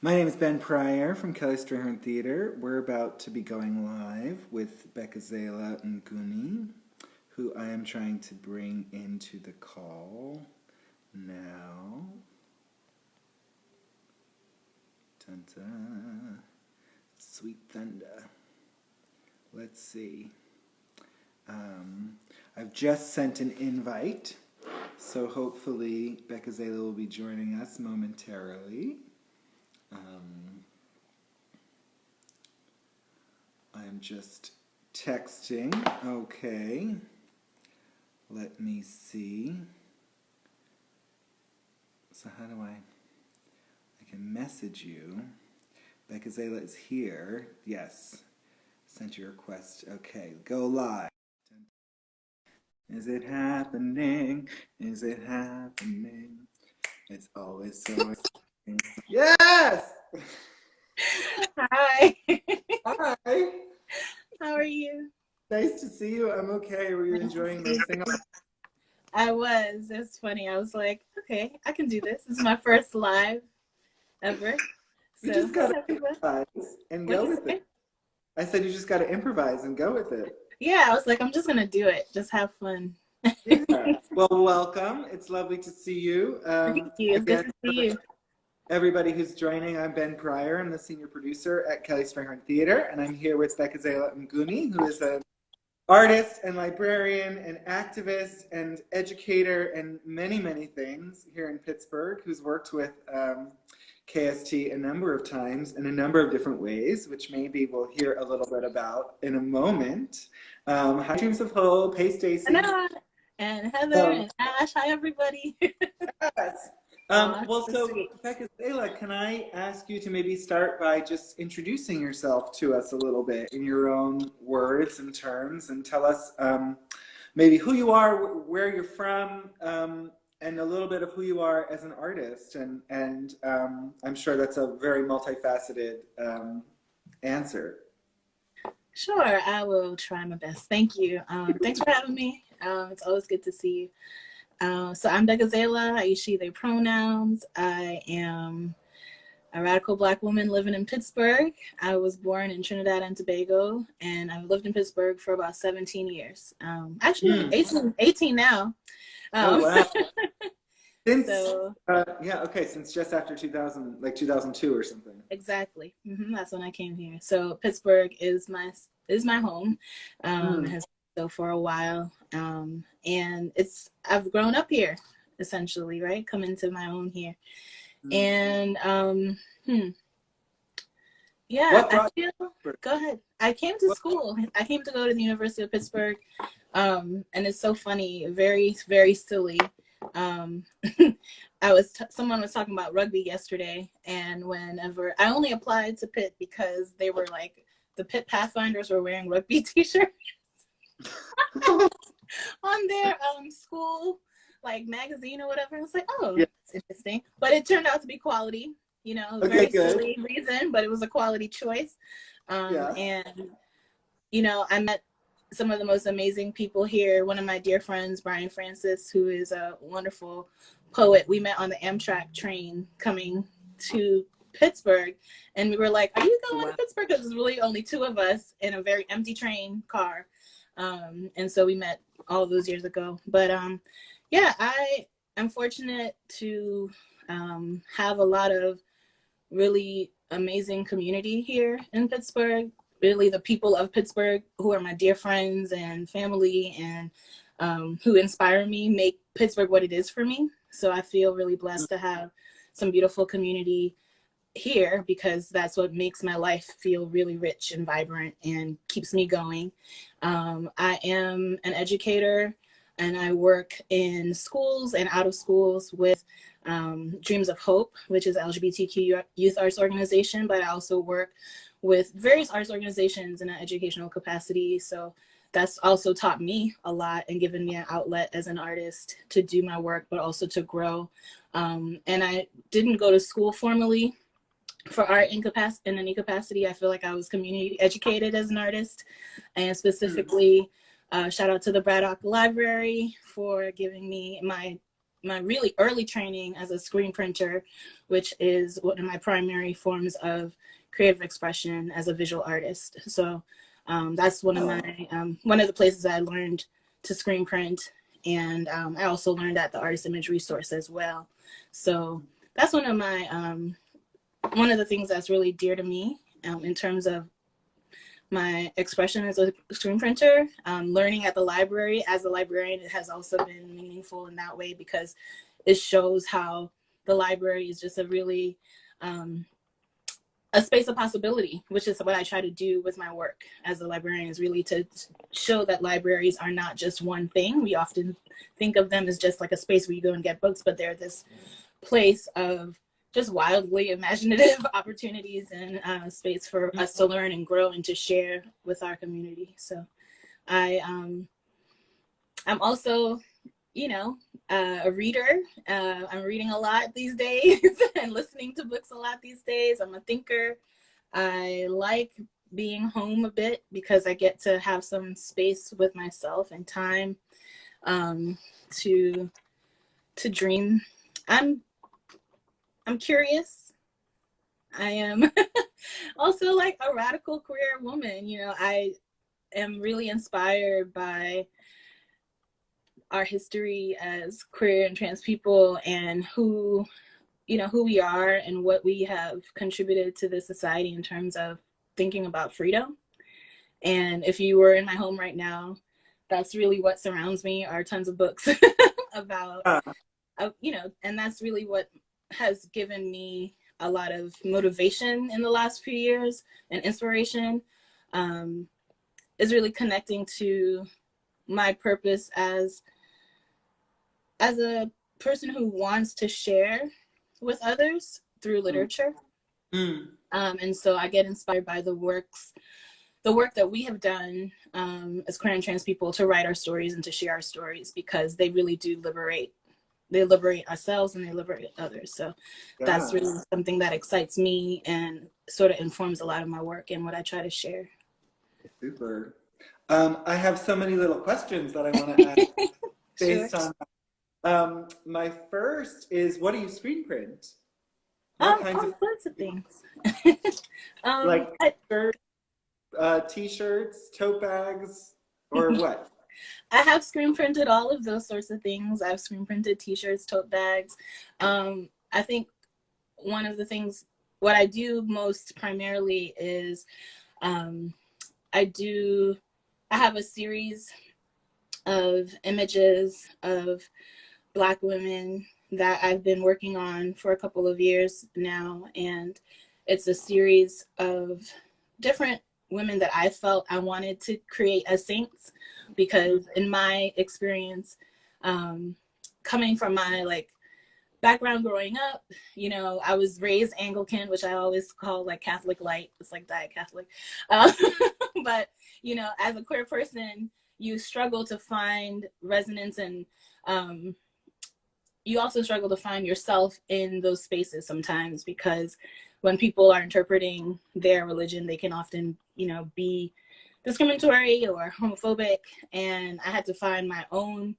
My name is Ben Pryor from Kelly-Strayhorn Theater. We're about to be going live with Bekezela Mguni, who I am trying to bring into the call now. Dun-dun. Sweet thunder. Let's see. I've just sent an invite, so hopefully Bekezela will be joining us momentarily. I'm just texting. Okay. Let me see. So how do I can message you. Bekezela is here. Yes. Sent your request. Okay. Go live. Is it happening? Is it happening? It's always so exciting. Yes! Hi. Hi. How are you? Nice to see you. I'm okay. Were you enjoying the sing-off? I was. It's funny. I was like, okay, I can do this. This is my first live ever. You just gotta improvise and go with it. I said you just gotta improvise and go with it. Yeah, I was like, I'm just gonna do it. Just have fun. Yeah. Well, welcome. It's lovely to see you. Thank you. It's good to see you. Everybody who's joining, I'm Ben Pryor. I'm the senior producer at Kelly-Strayhorn Theater, and I'm here with Bekezela Mguni, who is an artist and librarian and activist and educator and many, many things here in Pittsburgh, who's worked with KST a number of times in a number of different ways, which maybe we'll hear a little bit about in a moment. Hi, Dreams of Hope. Hey, Stacy. And Heather and Ash. Hi, everybody. Yes. Well, so Bekezela, can I ask you to maybe start by just introducing yourself to us a little bit in your own words and terms, and tell us maybe who you are, where you're from, and a little bit of who you are as an artist. And I'm sure that's a very multifaceted answer. Sure, I will try my best. Thank you. Thanks for having me. It's always good to see you. So I'm Bekezela. I use she, they pronouns. I am a radical Black woman living in Pittsburgh. I was born in Trinidad and Tobago, and I've lived in Pittsburgh for about 17 years. Actually, 18 now. Oh, wow. Since, since just after 2000, like 2002 or something. Exactly. That's when I came here. So Pittsburgh is my home. It has been so for a while. And I've grown up here, essentially, right? Come into my own here. And go ahead. I came to school. I came to go to the University of Pittsburgh. And it's so funny, very, very silly. Someone was talking about rugby yesterday, and whenever I only applied to Pitt because they were like, the Pitt Pathfinders were wearing rugby t-shirts on their school like magazine or whatever. I was like, oh, that's interesting. But it turned out to be quality, very silly reason, but it was a quality choice. And I met some of the most amazing people here. One of my dear friends, Brian Francis, who is a wonderful poet, we met on the Amtrak train coming to Pittsburgh, and we were like, are you going to Pittsburgh? Because there's really only two of us in a very empty train car. And so we met all those years ago. But I am fortunate to have a lot of really amazing community here in Pittsburgh. Really, the people of Pittsburgh who are my dear friends and family, and who inspire me, make Pittsburgh what it is for me. So I feel really blessed to have some beautiful community here, because that's what makes my life feel really rich and vibrant and keeps me going. I am an educator, and I work in schools and out of schools with Dreams of Hope, which is an LGBTQ youth arts organization, but I also work with various arts organizations in an educational capacity. So that's also taught me a lot and given me an outlet as an artist to do my work, but also to grow. And I didn't go to school formally for art in any capacity. I feel like I was community educated as an artist, and specifically shout out to the Braddock Library for giving me my my really early training as a screen printer, which is one of my primary forms of creative expression as a visual artist. So that's one of my one of the places I learned to screen print, and I also learned at the Artist Image Resource as well. So that's one of my one of the things that's really dear to me in terms of my expression as a screen printer. Learning at the library as a librarian, it has also been meaningful in that way, because it shows how the library is just a really a space of possibility, which is what I try to do with my work as a librarian, is really to show that libraries are not just one thing. We often think of them as just like a space where you go and get books, but they're this place of just wildly imaginative opportunities and space for us to learn and grow and to share with our community. So I'm also, you know, a reader. I'm reading a lot these days and listening to books a lot these days. I'm a thinker. I like being home a bit because I get to have some space with myself and time to dream. I'm curious. I am also like a radical queer woman. You know, I am really inspired by our history as queer and trans people, and who we are and what we have contributed to this society in terms of thinking about freedom. And if you were in my home right now, that's really what surrounds me, are tons of books about, and that's really what has given me a lot of motivation in the last few years, and inspiration, is really connecting to my purpose as a person who wants to share with others through literature. And so I get inspired by the work that we have done as queer and trans people to write our stories and to share our stories, because they really do liberate. They liberate ourselves and they liberate others. So that's really something that excites me and sort of informs a lot of my work and what I try to share. Super. I have so many little questions that I want to ask based on that. My first is, what do you screen print? What kinds of things? Like t-shirts, tote bags, or what? I have screen printed all of those sorts of things. I've screen printed t-shirts, tote bags. I think one of the things, what I do most primarily is I have a series of images of Black women that I've been working on for a couple of years now. And it's a series of different women that I felt I wanted to create as saints, because in my experience, coming from my background growing up, I was raised Anglican, which I always call Catholic light. It's like Diet Catholic. But, as a queer person, you struggle to find resonance, and you also struggle to find yourself in those spaces sometimes, because when people are interpreting their religion, they can often, be discriminatory or homophobic. And I had to find my own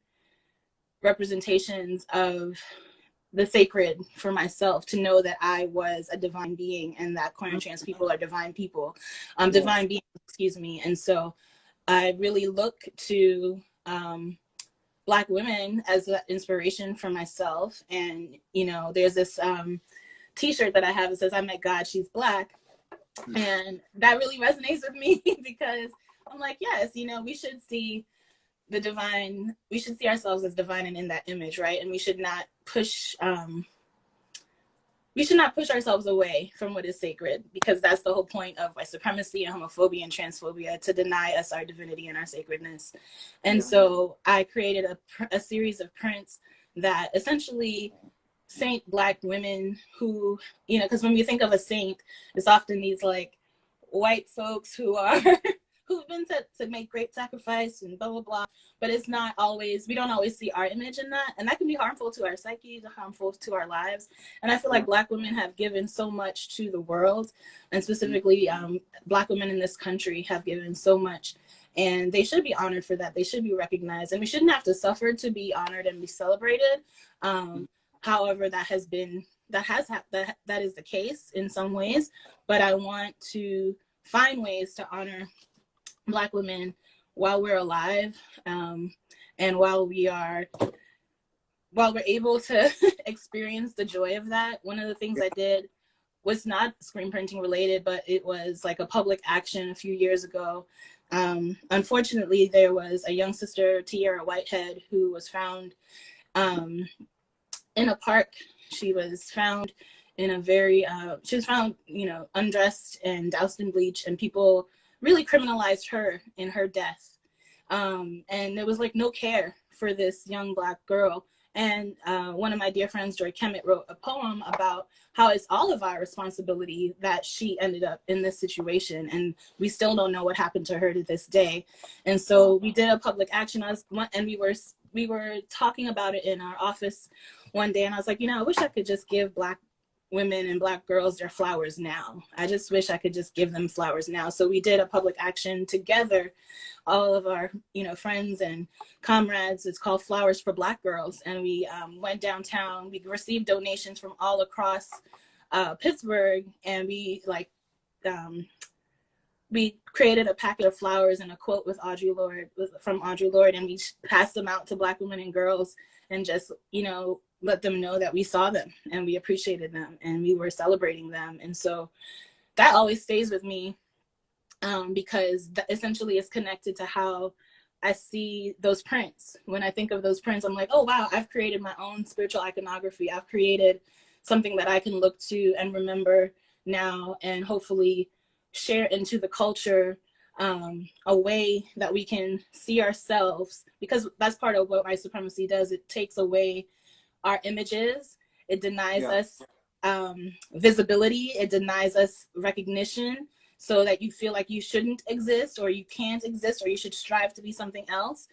representations of the sacred for myself, to know that I was a divine being and that queer and trans people are divine people, divine beings, excuse me. And so I really look to Black women as an inspiration for myself. And, there's this t-shirt that I have that says, "I met God, she's Black." And that really resonates with me because I'm like, yes, we should see the divine, we should see ourselves as divine and in that image, right? And we should not push ourselves away from what is sacred, because that's the whole point of white supremacy and homophobia and transphobia, to deny us our divinity and our sacredness. And so I created a series of prints that essentially saint Black women who, because when we think of a saint, it's often these white folks who are who've been set to make great sacrifice and blah blah blah, but it's not always, we don't always see our image in that, and that can be harmful to our psyche, harmful to our lives. And I feel like Black women have given so much to the world, and specifically Black women in this country have given so much. and they should be honored for that. They should be recognized, and we shouldn't have to suffer to be honored and be celebrated. However, that is the case in some ways, but I want to find ways to honor Black women while we're alive, and while we're able to experience the joy of that. One of the things I did was not screen printing related, but it was like a public action a few years ago. Unfortunately, there was a young sister, Tierra Whitehead, who was found in a park. She was found in a very, undressed and doused in bleach, and people really criminalized her in her death. And there was like no care for this young Black girl. And one of my dear friends, Joy Kemet, wrote a poem about how it's all of our responsibility that she ended up in this situation, and we still don't know what happened to her to this day. And so we did a public action, and we were talking about it in our office one day, and I was like, I wish I could just give Black women and Black girls their flowers now. I just wish I could just give them flowers now. So we did a public action together, all of our friends and comrades. It's called Flowers for Black Girls, and we went downtown. We received donations from all across Pittsburgh, and we created a packet of flowers and a quote from Audre Lorde, and we passed them out to Black women and girls, and just let them know that we saw them and we appreciated them and we were celebrating them. And so that always stays with me, because that essentially is connected to how I see those prints. When I think of those prints, I'm like, oh wow, I've created my own spiritual iconography. I've created something that I can look to and remember now, and hopefully share into the culture, a way that we can see ourselves, because that's part of what white supremacy does. It takes away our images. It denies us visibility. It denies us recognition, so that you feel like you shouldn't exist, or you can't exist, or you should strive to be something else.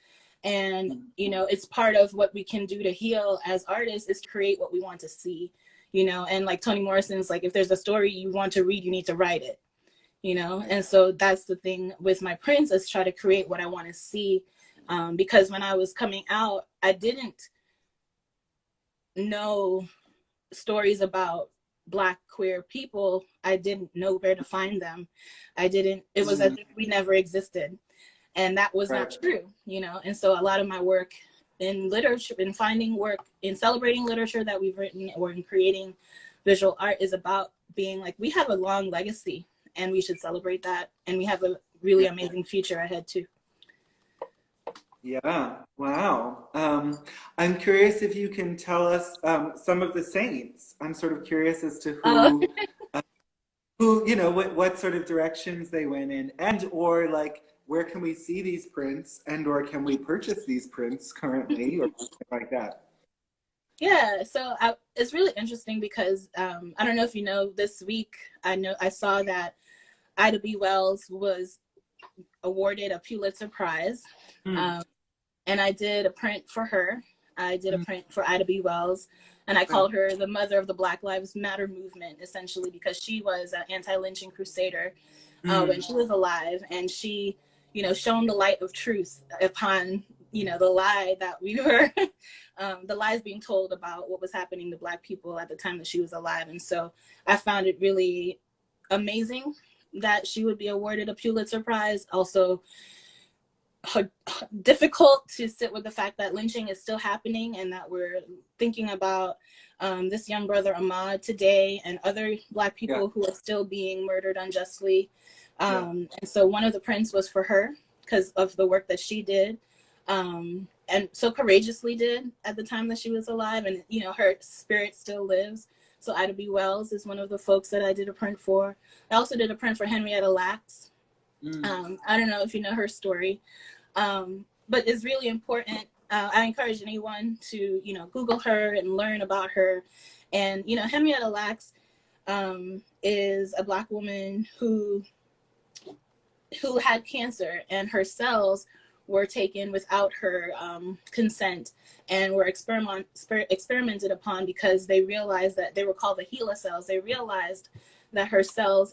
And it's part of what we can do to heal as artists, is create what we want to see. And like Toni Morrison's like, if there's a story you want to read, you need to write it. And so that's the thing with my prints, is try to create what I want to see, because when I was coming out, I didn't know stories about Black queer people. I didn't know where to find them. It was as if we never existed, and that was not true. And so a lot of my work in literature, in finding work, in celebrating literature that we've written, or in creating visual art, is about being like, we have a long legacy and we should celebrate that, and we have a really amazing future ahead too. Yeah, wow. I'm curious if you can tell us some of the saints. I'm sort of curious as to what sort of directions they went in, and or like, where can we see these prints, and or can we purchase these prints currently, or something like that? Yeah, so it's really interesting because I don't know if you know, this week I saw that Ida B. Wells was awarded a Pulitzer Prize. And I did a print for her. I did a print for Ida B. Wells, and I called her the mother of the Black Lives Matter movement, essentially, because she was an anti-lynching crusader when she was alive, and she, shone the light of truth upon, the lie that we were, the lies being told about what was happening to Black people at the time that she was alive. And so I found it really amazing that she would be awarded a Pulitzer Prize. Also, difficult to sit with the fact that lynching is still happening, and that we're thinking about this young brother Ahmaud today, and other Black people who are still being murdered unjustly. And so one of the prints was for her, because of the work that she did, and so courageously did at the time that she was alive, and her spirit still lives. So Ida B. Wells is one of the folks that I did a print for. I also did a print for Henrietta Lacks. I don't know if you know her story, but it's really important. I encourage anyone to, Google her and learn about her. And, Henrietta Lacks is a Black woman who had cancer, and her cells were taken without her consent, and were experimented upon, because they realized that they were called the HeLa cells. They realized that her cells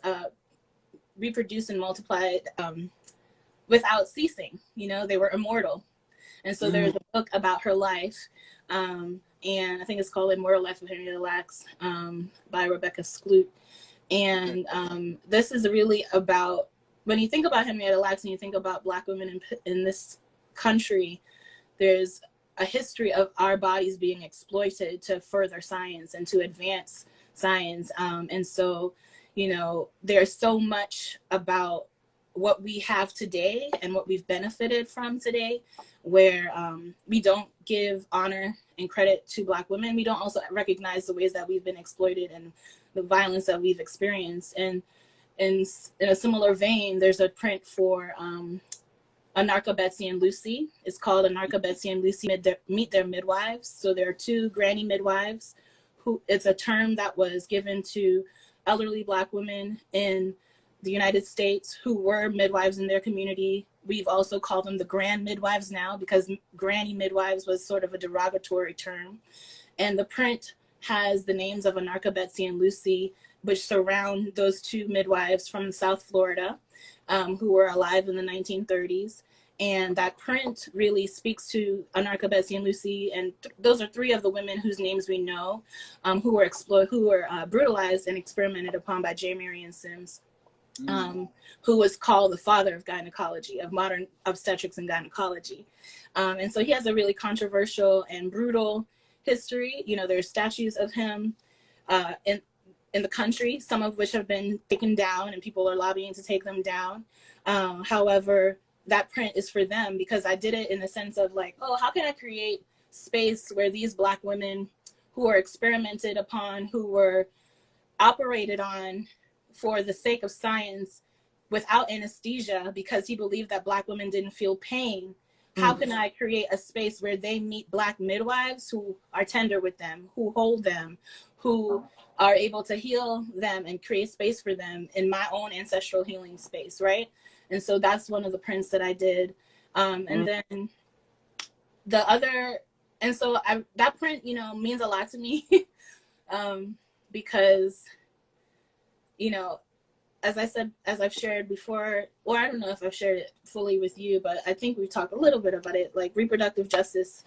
reproduce and multiply without ceasing. You know, they were immortal. And so there's a book about her life, and I think it's called Immortal Life of Henrietta Lacks, by Rebecca Skloot. And this is really about, when you think about Henrietta Lacks and you think about Black women in this country, there's a history of our bodies being exploited to further science and to advance science. And so, you know, there's so much about what we have today and what we've benefited from today, where we don't give honor and credit to Black women. We don't also recognize the ways that we've been exploited and the violence that we've experienced. And in a similar vein, there's a print for Anarcha Betsy and Lucy. It's called Anarcha Betsy and Lucy Meet Their Midwives. So there are two granny midwives who, it's a term that was given to elderly Black women in the United States who were midwives in their community. We've also called them the grand midwives now, because granny midwives was sort of a derogatory term. And the print has the names of Anarcha Betsy and Lucy, which surround those two midwives from South Florida, who were alive in the 1930s. And that print really speaks to Anarcha Betsy and Lucy, and those are three of the women whose names we know, who were brutalized and experimented upon by J. Marion Sims, who was called the father of gynecology, of modern obstetrics and gynecology. And so he has a really controversial and brutal history. You know, there's statues of him in the country, some of which have been taken down and people are lobbying to take them down. However, that print is for them, because I did it in the sense of like, oh, how can I create space where these Black women who are experimented upon, who were operated on for the sake of science without anesthesia, because he believed that Black women didn't feel pain. How can I create a space where they meet Black midwives who are tender with them, who hold them, who are able to heal them and create space for them in my own ancestral healing space, right? And so that's one of the prints that I did. And then the other, and so that print, you know, means a lot to me because, you know, as I said, as I've shared before, or I don't know if I've shared it fully with you, but I think we've talked a little bit about it, like reproductive justice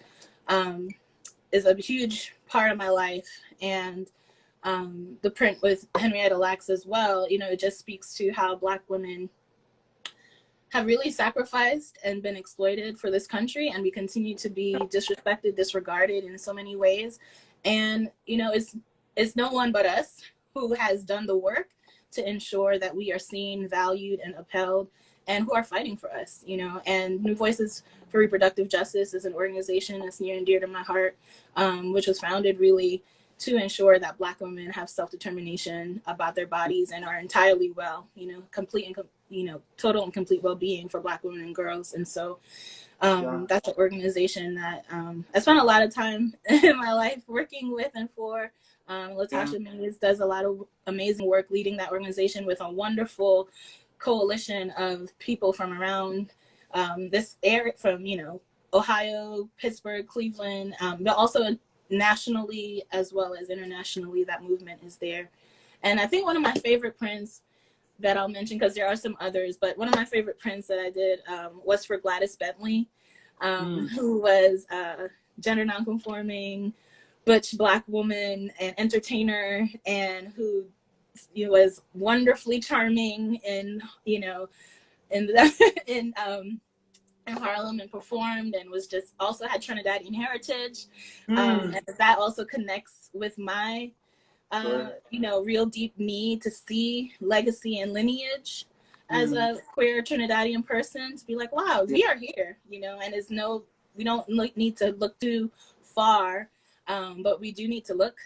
is a huge part of my life. And the print with Henrietta Lacks as well, you know, it just speaks to how Black women have really sacrificed and been exploited for this country, and we continue to be disrespected, disregarded in so many ways. And, you know, it's no one but us who has done the work to ensure that we are seen, valued, and upheld, and who are fighting for us, you know. And New Voices for Reproductive Justice is an organization that's near and dear to my heart, which was founded really to ensure that Black women have self-determination about their bodies and are entirely well, you know, complete and, you know, total and complete well-being for Black women and girls. And so that's an organization that I spent a lot of time in my life working with and for. Latasha Mays does a lot of amazing work leading that organization with a wonderful coalition of people from around this area, from, you know, Ohio, Pittsburgh, Cleveland, but also nationally as well as internationally. That movement is there. And I think one of my favorite prints that I'll mention, because there are some others, but one of my favorite prints that I did was for Gladys Bentley, who was gender nonconforming, butch Black woman and entertainer, and who, you know, was wonderfully charming in, you know, in Harlem, and performed, and was just also had Trinidadian heritage. And that also connects with my you know, real deep need to see legacy and lineage as a queer Trinidadian person, to be like, wow, we are here, you know. And we don't need to look too far, but we do need to look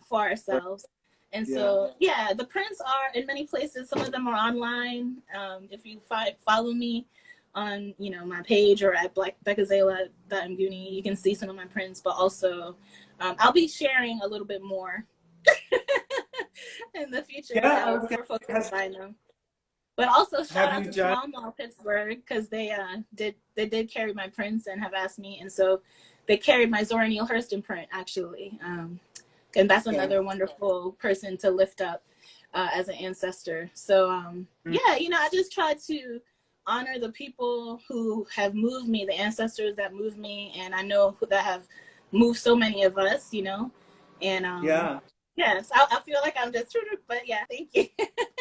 for ourselves. And so, yeah, the prints are in many places. Some of them are online. If you follow me on, you know, my page or at Bekezela Mguni, you can see some of my prints. But also, I'll be sharing a little bit more in the future for folks to find them. But also shout out to Small Mall Pittsburgh, because they did carry my prints and have asked me, and so they carried my Zora Neale Hurston print actually, and that's another wonderful person to lift up as an ancestor. So yeah, you know, I just try to honor the people who have moved me, the ancestors that moved me, and I know that have moved so many of us, you know, and yes, I feel like I'm just, but yeah, thank you.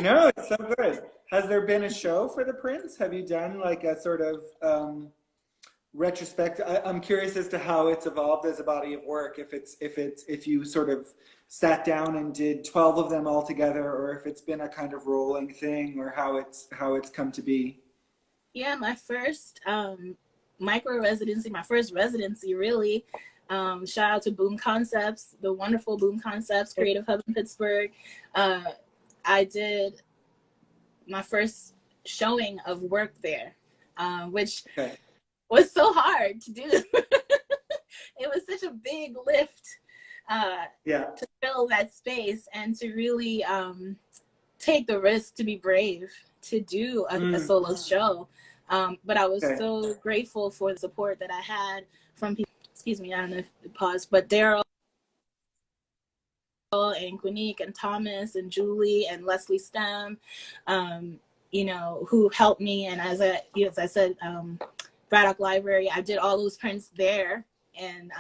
No, it's so good. Has there been a show for the Prince? Have you done like a sort of retrospective? I'm curious as to how it's evolved as a body of work. If you sort of sat down and did 12 of them all together, or if it's been a kind of rolling thing, or how it's come to be. Yeah, my first micro-residency, my first residency really. Shout out to Boom Concepts, the wonderful Boom Concepts Creative Hub in Pittsburgh. I did my first showing of work there, which was so hard to do. It was such a big lift to fill that space and to really take the risk, to be brave, to do a solo show. But I was so grateful for the support that I had from people. Excuse me, I don't know if it paused, but Daryl and Quinique and Thomas and Julie and Leslie Stem, you know, who helped me. And as I said, Braddock Library, I did all those prints there and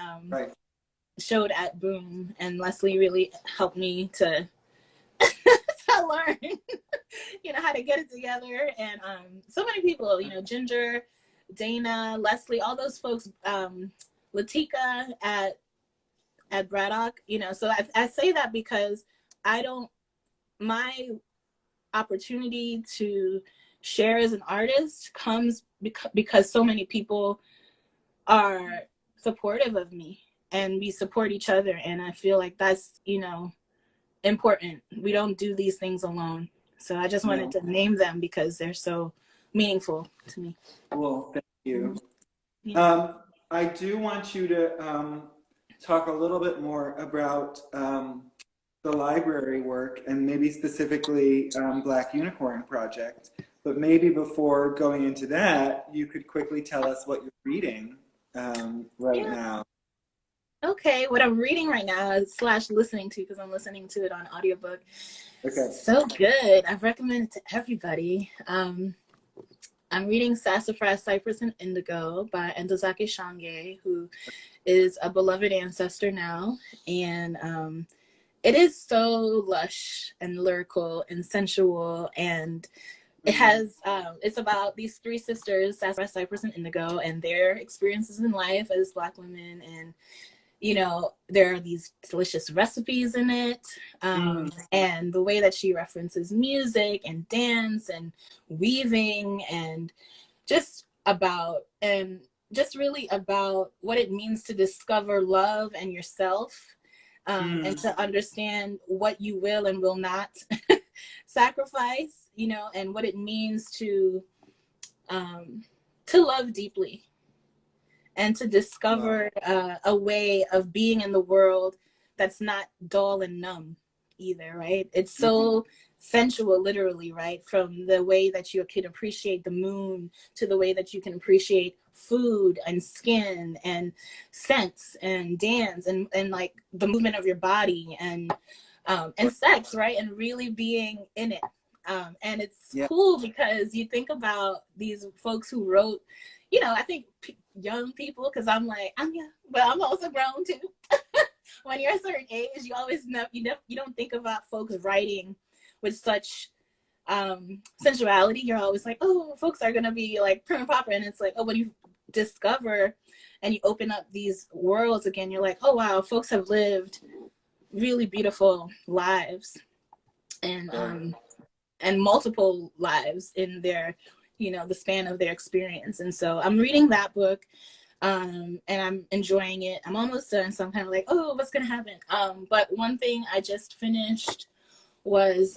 showed at Boom. And Leslie really helped me to learn, you know, how to get it together. And so many people, you know, Ginger, Dana, Leslie, all those folks, Latika at Braddock, you know. So I say that because my opportunity to share as an artist comes because so many people are supportive of me and we support each other. And I feel like that's, you know, important. We don't do these things alone. So I just wanted to name them because they're so meaningful to me. Well, thank you. Yeah. I do want you to talk a little bit more about the library work and maybe specifically Black Unicorn Project. But maybe before going into that, you could quickly tell us what you're reading right now. Okay, what I'm reading right now is / listening to, because I'm listening to it on audiobook. Okay. So good. I recommend it to everybody. I'm reading Sassafras, Cypress, and Indigo by Ndozake Shange, who is a beloved ancestor now. And it is so lush and lyrical and sensual. And it has, it's about these three sisters, Sassafras, Cypress, and Indigo, and their experiences in life as Black women. And you know, there are these delicious recipes in it. And the way that she references music and dance and weaving and just really about what it means to discover love and yourself, and to understand what you will and will not sacrifice, you know, and what it means to love deeply. And to discover a way of being in the world that's not dull and numb either, right? It's so sensual, literally, right? From the way that you can appreciate the moon to the way that you can appreciate food and skin and scents and dance and like the movement of your body and sex, right? And really being in it. And it's cool because you think about these folks who wrote, you know, I think young people, because I'm young, but I'm also grown too. When you're a certain age, you always know, you don't think about folks writing with such sensuality. You're always like, oh, folks are gonna be like prim and proper, and it's like, oh, when you discover and you open up these worlds again, you're like, oh wow, folks have lived really beautiful lives and multiple lives in their, you know, the span of their experience. And so I'm reading that book and I'm enjoying it. I'm almost done, so I'm kind of like, oh, what's gonna happen? But one thing I just finished was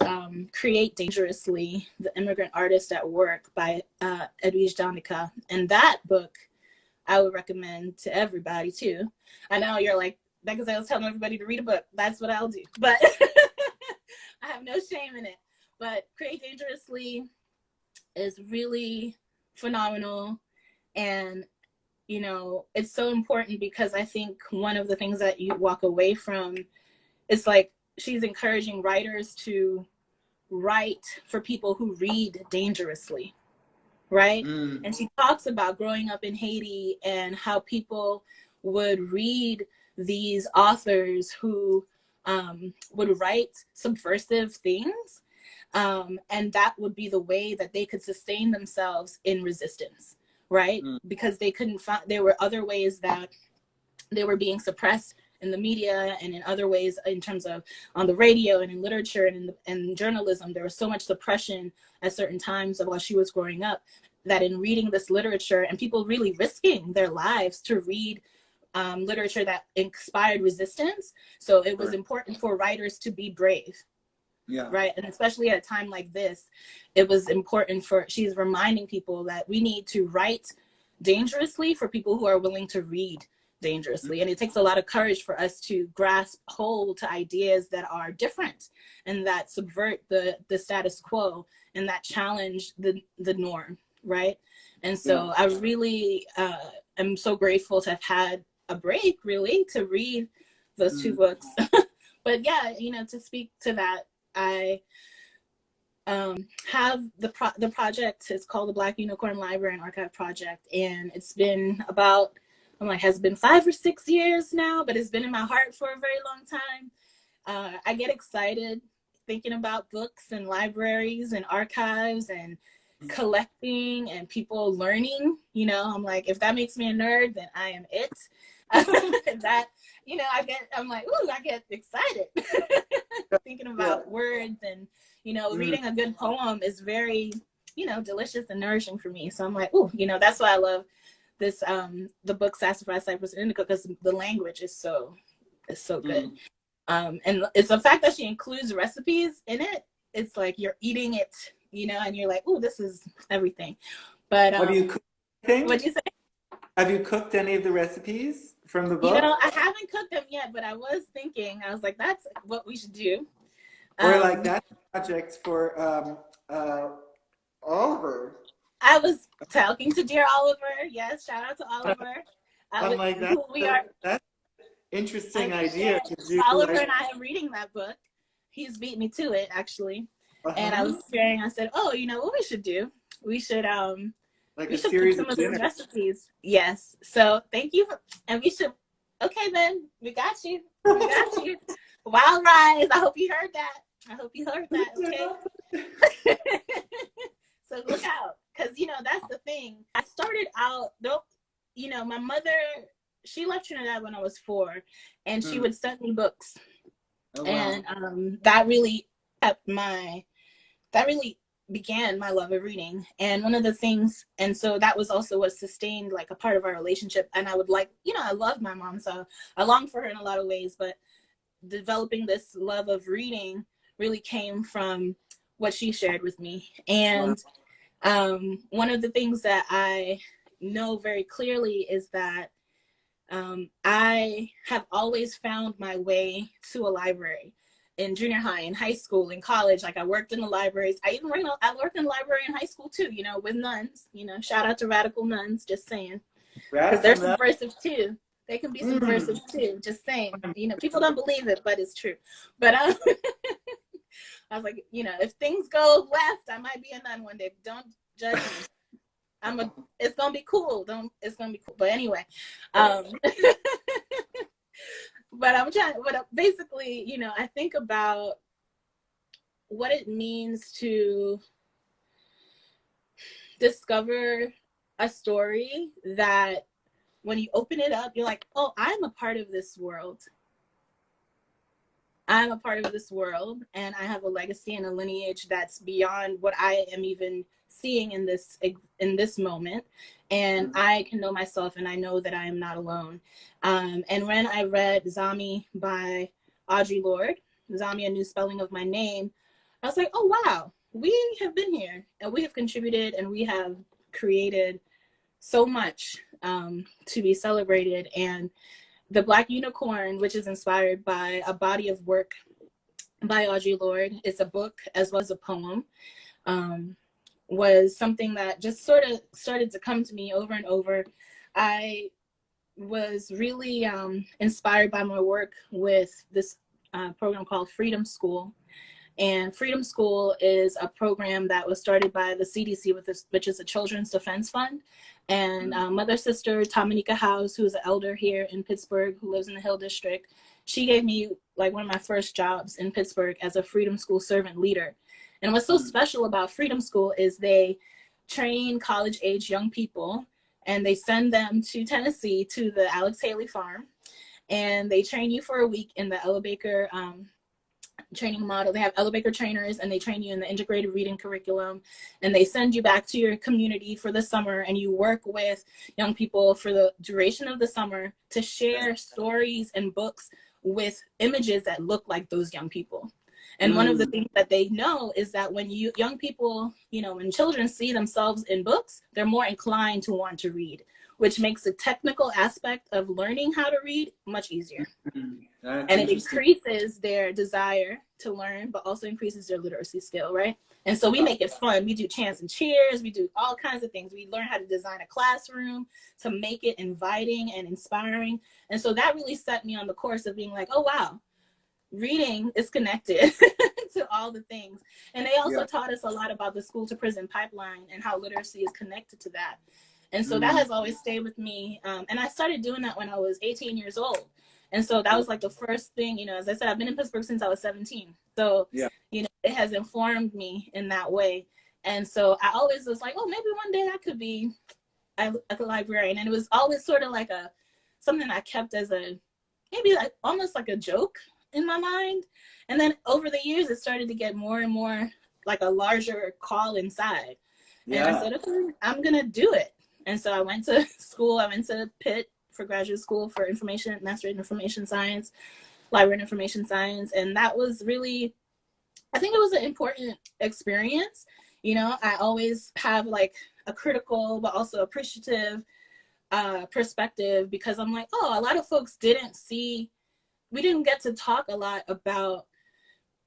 Create Dangerously, The Immigrant Artist at Work by Edwige Danica. And that book I would recommend to everybody too. I know you're like, because I was telling everybody to read a book. That's what I'll do. But I have no shame in it. But Create Dangerously is really phenomenal. And, you know, it's so important because I think one of the things that you walk away from is like, she's encouraging writers to write for people who read dangerously. right? And she talks about growing up in Haiti and how people would read these authors who would write subversive things, and that would be the way that they could sustain themselves in resistance, right? Because they couldn't find, there were other ways that they were being suppressed in the media and in other ways, in terms of on the radio and in literature and in journalism. There was so much suppression at certain times of while she was growing up, that in reading this literature and people really risking their lives to read literature that inspired resistance. So it was important for writers to be brave. Yeah. Right. And especially at a time like this, it was important she's reminding people that we need to write dangerously for people who are willing to read dangerously. And it takes a lot of courage for us to grasp hold to ideas that are different and that subvert the status quo and that challenge the norm. Right. And so I really am so grateful to have had a break, really, to read those two books. But yeah, to speak to that, I have the project. It's called the Black Unicorn Library and Archive Project, and it's been about, has it been 5 or 6 years now, but it's been in my heart for a very long time. I get excited thinking about books and libraries and archives and collecting and people learning. I'm like, if that makes me a nerd, then I am it. That, I get excited thinking about words, and reading a good poem is very delicious and nourishing for me. So I'm like, that's why I love this the book Sassafras, Cypress, and Indica, because the language is so good. And it's the fact that she includes recipes in it. It's like you're eating it, and you're like, this is everything. But have you cooked anything? What'd you say? Have you cooked any of the recipes from the book? I haven't cooked them yet, but I was thinking, I was like, that's what we should do. Or like that project for Oliver. I was talking to dear Oliver. Yes, shout out to Oliver. I'm like, that's interesting idea. Oliver and I are reading that book. He's beat me to it, actually. And I was sharing, I said, what we should do? We should like we a should series cook some of of the recipes. Yes. So thank you and we should. Okay, then we got you. We got you. Wild Rise. I hope you heard that. Okay. So look out, because that's the thing. I started out. My mother, she left Trinidad when I was 4, and she would send me books, and that really began my love of reading. And one of the things, and so that was also what sustained like a part of our relationship. And I would I love my mom, so I long for her in a lot of ways, but developing this love of reading really came from what she shared with me. And one of the things that I know very clearly is that I have always found my way to a library. In junior high, in high school, in college, like I worked in the libraries. I worked in the library in high school too, with nuns. Shout out to radical nuns, just saying. Because they're subversive too. They can be subversive too, just saying. People don't believe it, but it's true. But I was like, if things go left, I might be a nun one day. Don't judge me. It's gonna be cool. It's gonna be cool. But anyway, but basically, I think about what it means to discover a story that when you open it up, you're like, oh, I'm a part of this world. I'm a part of this world, and I have a legacy and a lineage that's beyond what I am even seeing in this moment. And I can know myself, and I know that I am not alone. And when I read Zami by Audre Lorde, Zami, A New Spelling of My Name, I was like, oh, wow, we have been here, and we have contributed, and we have created so much to be celebrated. And The Black Unicorn, which is inspired by a body of work by Audre Lorde, it's a book as well as a poem, was something that just sort of started to come to me over and over. I was really inspired by my work with this program called Freedom School. And Freedom School is a program that was started by the CDC, which is a Children's Defense Fund. And mother sister Tamanika House, who's an elder here in Pittsburgh, who lives in the Hill District, she gave me like one of my first jobs in Pittsburgh as a Freedom School servant leader. And what's so special about Freedom School is they train college-age young people, and they send them to Tennessee to the Alex Haley farm, and they train you for a week in the Ella Baker training model. They have Ella Baker trainers, and they train you in the integrated reading curriculum, and they send you back to your community for the summer, and you work with young people for the duration of the summer to share stories and books with images that look like those young people. And one of the things that they know is that when young people, when children see themselves in books, they're more inclined to want to read, which makes the technical aspect of learning how to read much easier. And it increases their desire to learn, but also increases their literacy skill, right? And so we make it fun. We do chants and cheers. We do all kinds of things. We learn how to design a classroom to make it inviting and inspiring. And so that really set me on the course of being like, oh, wow, reading is connected to all the things. And they also taught us a lot about the school to prison pipeline and how literacy is connected to that. And so that has always stayed with me. And I started doing that when I was 18 years old. And so that was like the first thing, as I said, I've been in Pittsburgh since I was 17. So, it has informed me in that way. And so I always was like, oh, maybe one day I could be a librarian. And it was always sort of like something I kept as maybe like almost like a joke in my mind. And then over the years, it started to get more and more like a larger call inside. And I said, okay, I'm going to do it. And so I went to school. I went to Pitt for graduate school for master in information science, library and information science. And that was really, I think it was an important experience. I always have like a critical, but also appreciative perspective, because I'm like, oh, a lot of folks we didn't get to talk a lot about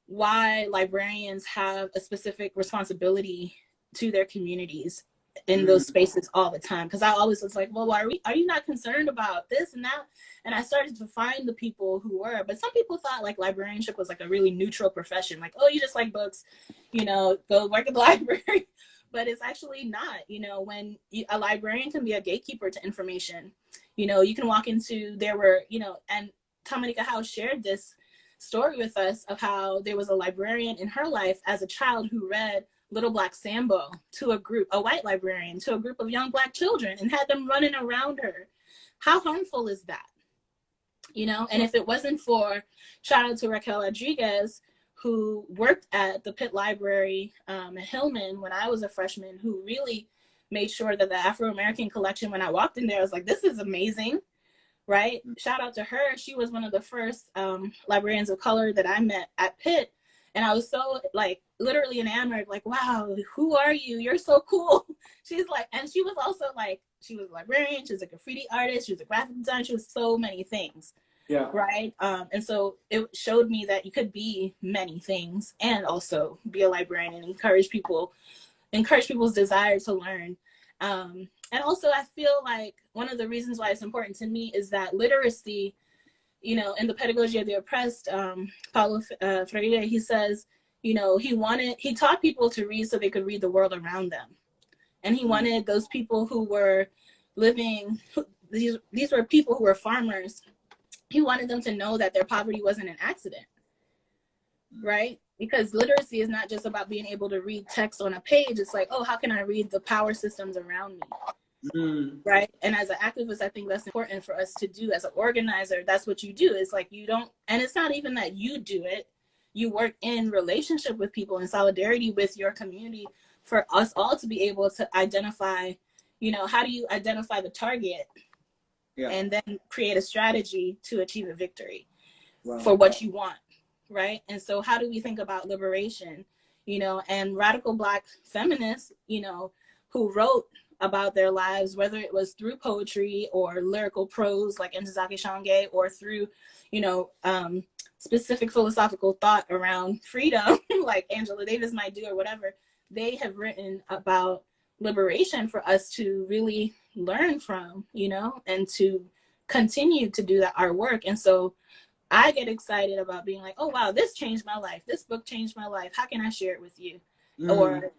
why librarians have a specific responsibility to their communities in those spaces all the time. Because I always was like, well, are you not concerned about this and that? And I started to find the people who were, but some people thought like librarianship was like a really neutral profession. Like, oh, you just like books, go work at the library. But it's actually not, when a librarian can be a gatekeeper to information. You can walk into, and Tamanika House shared this story with us of how there was a librarian in her life as a child who read Little Black Sambo to a white librarian, to a group of young Black children, and had them running around her. How harmful is that? And if it wasn't for, shout out to Raquel Rodriguez, who worked at the Pitt Library at Hillman when I was a freshman, who really made sure that the Afro-American collection, when I walked in there, I was like, this is amazing, right? Shout out to her. She was one of the first librarians of color that I met at Pitt. And I was so like literally enamored, like, wow, who are you? You're so cool. She's like, and she was also like, she was a librarian, she was a graffiti artist, she was a graphic designer, she was so many things. Yeah. Right. And so it showed me that you could be many things and also be a librarian and encourage people's desire to learn. And also I feel like one of the reasons why it's important to me is that literacy, in the Pedagogy of the Oppressed, Paulo Freire, he says, he taught people to read so they could read the world around them. And he wanted those people who were living, these were people who were farmers. He wanted them to know that their poverty wasn't an accident, right? Because literacy is not just about being able to read text on a page. It's like, oh, how can I read the power systems around me? Right. And as an activist, I think that's important for us to do. As an organizer, that's what you do. It's like and it's not even that you do it. You work in relationship with people, in solidarity with your community, for us all to be able to identify, how do you identify the target? Yeah. And then create a strategy to achieve a victory for what you want. Right. And so how do we think about liberation, and radical Black feminists, who wrote about their lives, whether it was through poetry or lyrical prose like Ntozake Shange, or through, specific philosophical thought around freedom, like Angela Davis might do, or whatever. They have written about liberation for us to really learn from, and to continue to do our work. And so I get excited about being like, oh, wow, this changed my life. This book changed my life. How can I share it with you? Or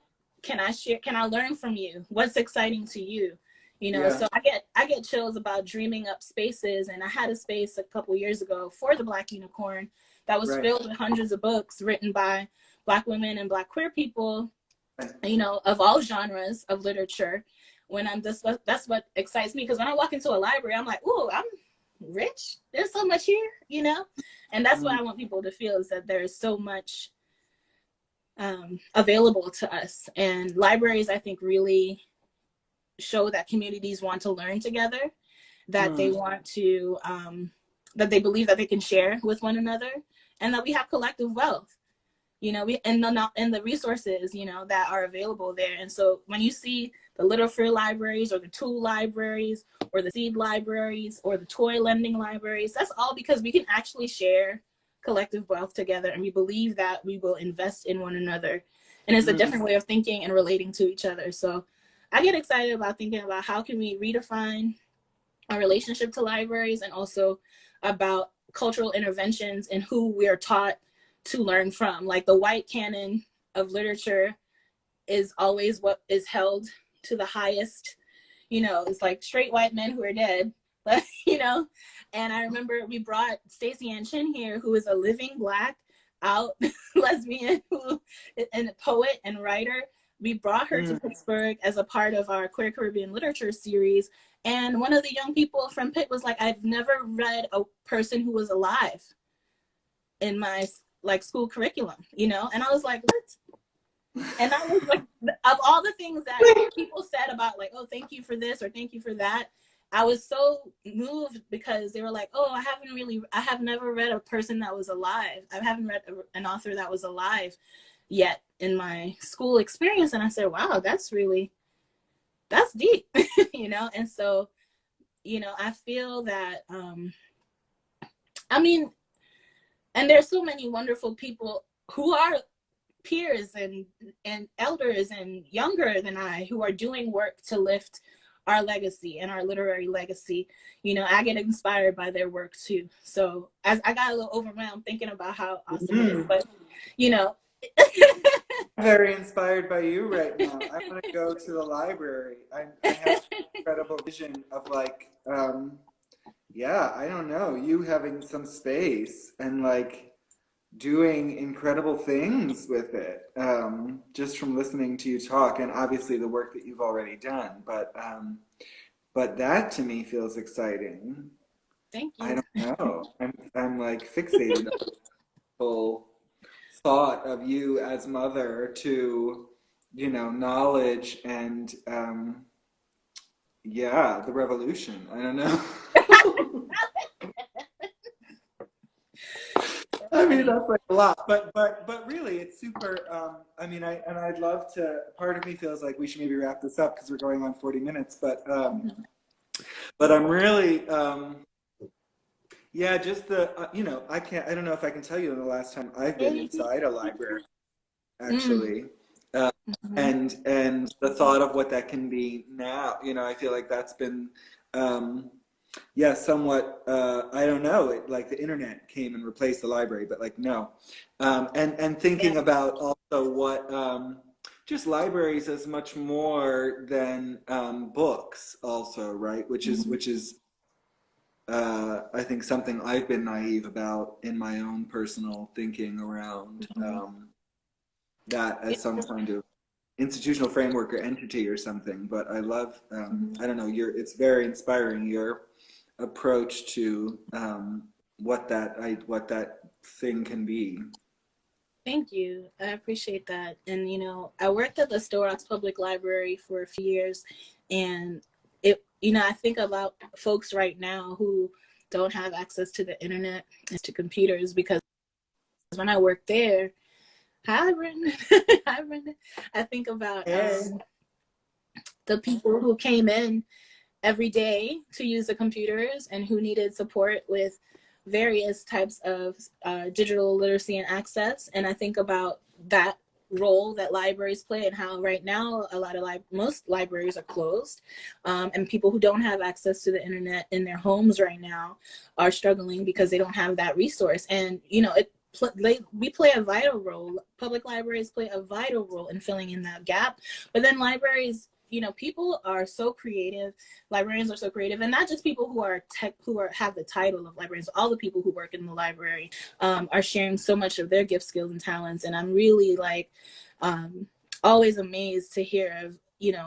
can I learn from you? What's exciting to you? You know, so I get chills about dreaming up spaces. And I had a space a couple years ago for the Black Unicorn that was filled with hundreds of books written by Black women and Black queer people, you know, of all genres of literature. When that's what excites me, because when I walk into a library, I'm like, ooh, I'm rich. There's so much here, you know? And that's what I want people to feel, is that there's so much available to us. And libraries, I think, really show that communities want to learn together, that they want to, that they believe that they can share with one another, and that we have collective wealth, you know, and the resources, you know, that are available there. And so when you see the Little Fear libraries, or the tool libraries, or the seed libraries, or the toy lending libraries, that's all because we can actually share collective wealth together, and we believe that we will invest in one another. And it's a different way of thinking and relating to each other. So I get excited about thinking about how can we redefine our relationship to libraries, and also about cultural interventions and who we are taught to learn from. Like, the white canon of literature is always what is held to the highest, you know, it's like straight white men who are dead, but, you know. And I remember we brought Stacey Ann Chin here, who is a living Black out lesbian and a poet and writer. We brought her to Pittsburgh as a part of our Queer Caribbean Literature series. And one of the young people from Pitt was like, I've never read a person who was alive in my like school curriculum, you know? And I was like, what? And I was like, of all the things that people said about like, oh, thank you for this or thank you for that, I was so moved because they were like, oh, I have never read a person that was alive. I haven't read an author that was alive yet in my school experience. And I said, wow, that's deep, you know? And so, you know, I feel that, I mean, and there's so many wonderful people who are peers and elders and younger than I, who are doing work to lift our legacy and our literary legacy. You know, I get inspired by their work too. So as I got a little overwhelmed thinking about how awesome it is, but you know. I'm very inspired by you right now. I want to go to the library. I have an incredible vision of like, yeah, I don't know, you having some space and like doing incredible things with it, just from listening to you talk, and obviously the work that you've already done. But that to me feels exciting. Thank you. I don't know. I'm like fixated on the whole thought of you as mother to, you know, knowledge and yeah, the revolution. I don't know. I mean, that's like a lot, but really, it's super. I mean, I'd love to. Part of me feels like we should maybe wrap this up because we're going on 40 minutes. But I'm really, yeah, just the you know, I don't know if I can tell you the last time I've been inside a library, actually, and the thought of what that can be now. You know, I feel like that's been. Yeah, somewhat, I don't know, like the internet came and replaced the library, but like, no. And thinking about also what, just libraries as much more than books also, right? Which is I think something I've been naive about in my own personal thinking around that as some kind of institutional framework or entity or something. But I love, I don't know, it's very inspiring, your approach to what that thing can be. Thank you. I appreciate that. And, you know, I worked at the Store Oaks Public Library for a few years, and it, you know, I think about folks right now who don't have access to the internet and to computers, because when I worked there, hi, Brenda. Hi, Brenda. I think about the people who came in every day to use the computers and who needed support with various types of digital literacy and access. And I think about that role that libraries play, and how right now most libraries are closed, and people who don't have access to the internet in their homes right now are struggling because they don't have that resource. And we play a vital role. Public libraries play a vital role in filling in that gap. But then libraries, people are so creative. Librarians are so creative, and not just people who have the title of librarians. All the people who work in the library are sharing so much of their gifts, skills, and talents. And I'm really always amazed to hear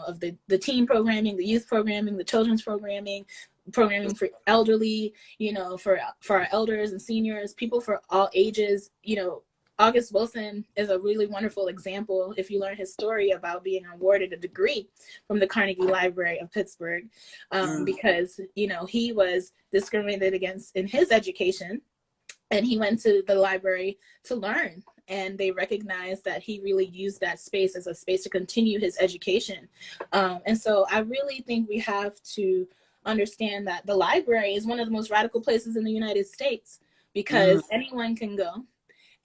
of the teen programming, the youth programming, the children's programming for elderly, for our elders and seniors, people for all ages. August Wilson is a really wonderful example, if you learn his story, about being awarded a degree from the Carnegie Library of Pittsburgh, because, he was discriminated against in his education, and he went to the library to learn. And they recognized that he really used that space as a space to continue his education. And so I really think we have to understand that the library is one of the most radical places in the United States, because anyone can go.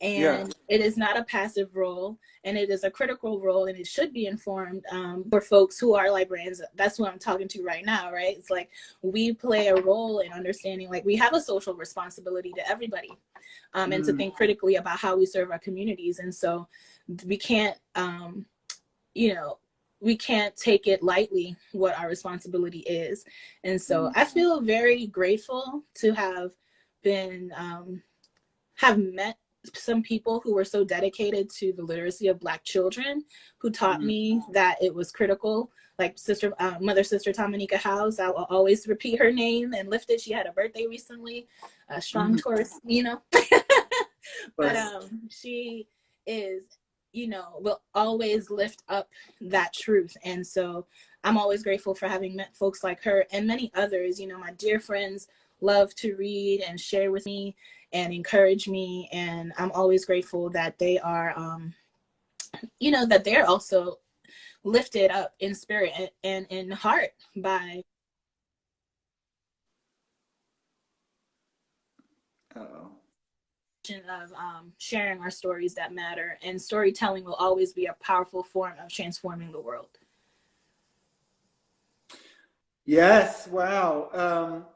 And it is not a passive role, and it is a critical role, and it should be informed for folks who are librarians. That's who I'm talking to right now, right? It's like we play a role in understanding, we have a social responsibility to everybody, and to think critically about how we serve our communities. And so we can't, we can't take it lightly what our responsibility is. And so I feel very grateful to have been, have met some people who were so dedicated to the literacy of Black children, who taught me that it was critical. Like Mother Sister Tamanika House, I will always repeat her name and lift it. She had a birthday recently, a strong Taurus, but she is, will always lift up that truth. And so I'm always grateful for having met folks like her and many others. My dear friends love to read and share with me and encourage me, and I'm always grateful that they are that they're also lifted up in spirit and in heart by of sharing our stories that matter. And storytelling will always be a powerful form of transforming the world. Yes, wow.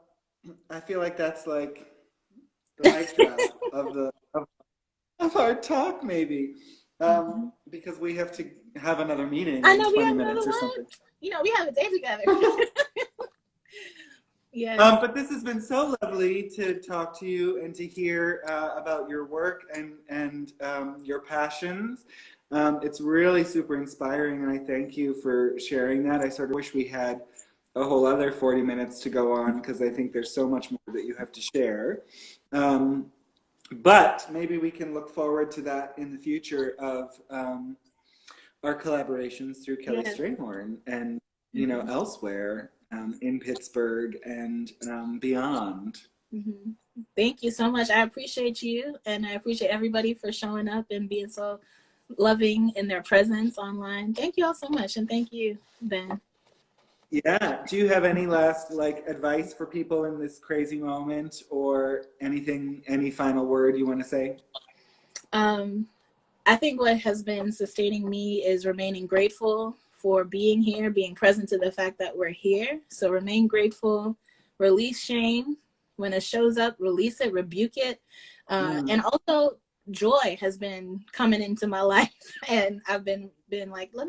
I feel like that's like the mic drop of our talk, maybe, because we have to have another meeting in 20 minutes or something. We have a day together. Yes. But this has been so lovely to talk to you and to hear about your work and your passions. It's really super inspiring, and I thank you for sharing that. I sort of wish we had a whole other 40 minutes to go on, because I think there's so much more that you have to share. But maybe we can look forward to that in the future of our collaborations through Kelly-Strayhorn and, elsewhere in Pittsburgh and beyond. Thank you so much. I appreciate you, and I appreciate everybody for showing up and being so loving in their presence online. Thank you all so much, and thank you, Ben. Yeah. Do you have any last advice for people in this crazy moment, or any final word you want to say? I think what has been sustaining me is remaining grateful for being here, being present to the fact that we're here. So remain grateful, release shame. When it shows up, release it, rebuke it. And also joy has been coming into my life, and I've been like, let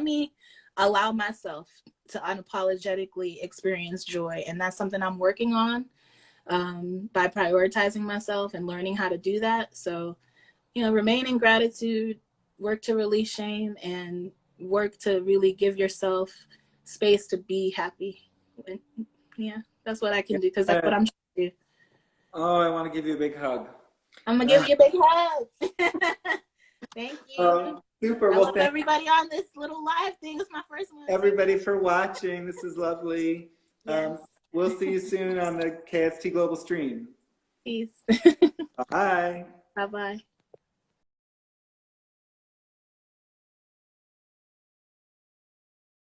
me allow myself to unapologetically experience joy. And that's something I'm working on by prioritizing myself and learning how to do that. So, remain in gratitude, work to release shame, and work to really give yourself space to be happy. And, that's what I can do, because that's what I'm trying to do. Oh, I want to give you a big hug. I'm going to give you a big hug. Thank you. Super. I love everybody on this little live thing. It's my first one. Everybody for watching. This is lovely. Yes. We'll see you soon on the KST Global Stream. Peace. Bye. Bye-bye.